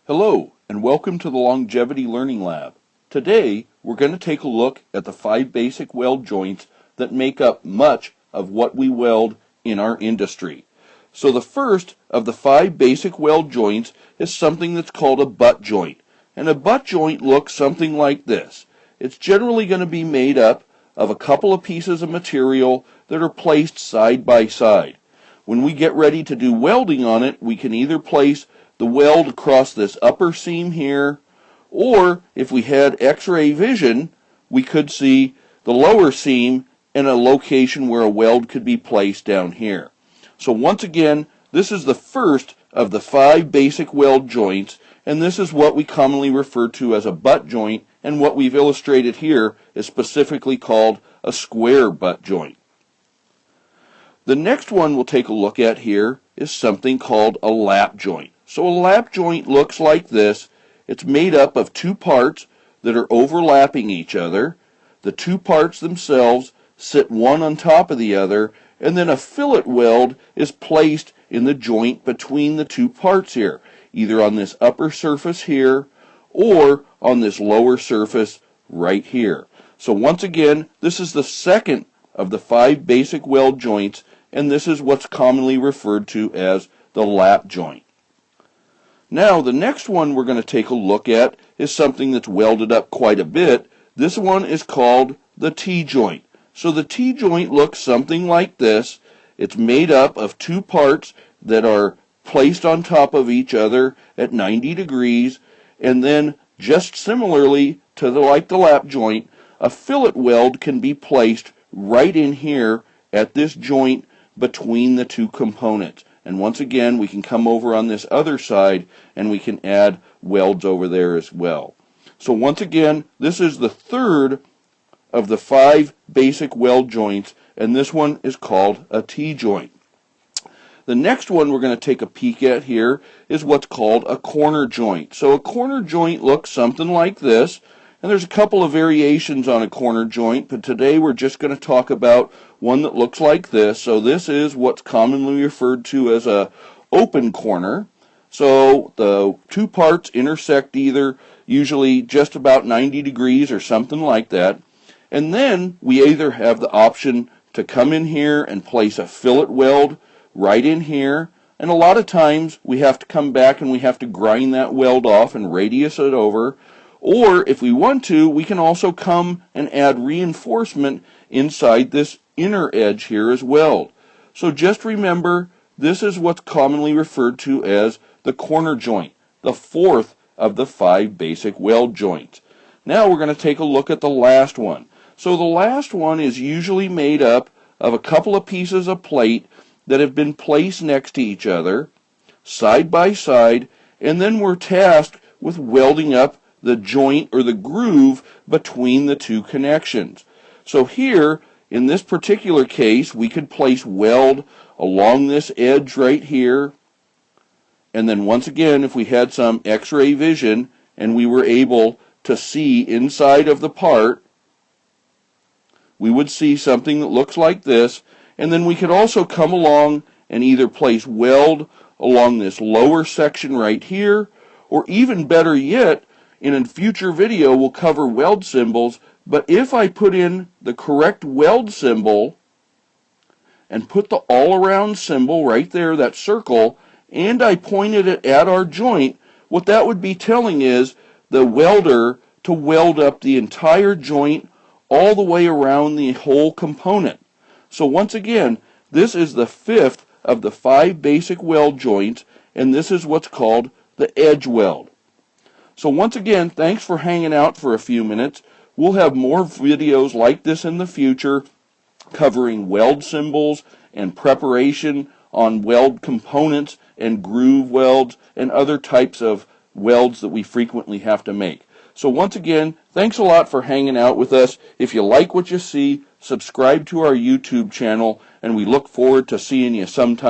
Hello, and welcome to the Longevity Learning Lab. Today, we're going to take a look at the 5 basic weld joints that make up much of what we weld in our industry. So the first of the 5 basic weld joints is something that's called a butt joint. And a butt joint looks something like this. It's generally going to be made up of a couple of pieces of material that are placed side by side. When we get ready to do welding on it, we can either place the weld across this upper seam here, or if we had X-ray vision, we could see the lower seam in a location where a weld could be placed down here. So once again, this is the first of the 5 basic weld joints, and this is what we commonly refer to as a butt joint, and what we've illustrated here is specifically called a square butt joint. The next one we'll take a look at here is something called a lap joint. So a lap joint looks like this. It's made up of 2 parts that are overlapping each other. The 2 parts themselves sit one on top of the other, and then a fillet weld is placed in the joint between the 2 parts here, either on this upper surface here or on this lower surface right here. So once again, this is the second of the 5 basic weld joints, and this is what's commonly referred to as the lap joint. Now, the next one we're going to take a look at is something that's welded up quite a bit. This one is called the T-joint. So the T-joint looks something like this. It's made up of 2 parts that are placed on top of each other at 90 degrees, and then just similarly to like the lap joint, a fillet weld can be placed right in here at this joint between the 2 components. And once again, we can come over on this other side and we can add welds over there as well. So once again, this is the third of the 5 basic weld joints, and this one is called a T-joint. The next one we're going to take a peek at here is what's called a corner joint. So a corner joint looks something like this, and there's a couple of variations on a corner joint, but today we're just going to talk about one that looks like this. So this is what's commonly referred to as a open corner. So the 2 parts intersect either usually just about 90 degrees or something like that. And then we either have the option to come in here and place a fillet weld right in here, and a lot of times we have to come back and we have to grind that weld off and radius it over. Or if we want to, we can also come and add reinforcement inside this inner edge here as well. So just remember, this is what's commonly referred to as the corner joint, the 4th of the 5 basic weld joints. Now we're going to take a look at the last one. So the last one is usually made up of a couple of pieces of plate that have been placed next to each other, side by side, and then we're tasked with welding up the joint or the groove between the 2 connections. So here, in this particular case, we could place weld along this edge right here, and then once again, if we had some X-ray vision and we were able to see inside of the part, we would see something that looks like this, and then we could also come along and either place weld along this lower section right here, or even better yet, in a future video we'll cover weld symbols, but if I put in the correct weld symbol and put the all-around symbol right there, that circle, and I pointed it at our joint, what that would be telling is the welder to weld up the entire joint all the way around the whole component. So once again, this is the 5th of the 5 basic weld joints, and this is what's called the edge weld. So once again, thanks for hanging out for a few minutes. We'll have more videos like this in the future covering weld symbols and preparation on weld components and groove welds and other types of welds that we frequently have to make. So once again, thanks a lot for hanging out with us. If you like what you see, subscribe to our YouTube channel, and we look forward to seeing you sometime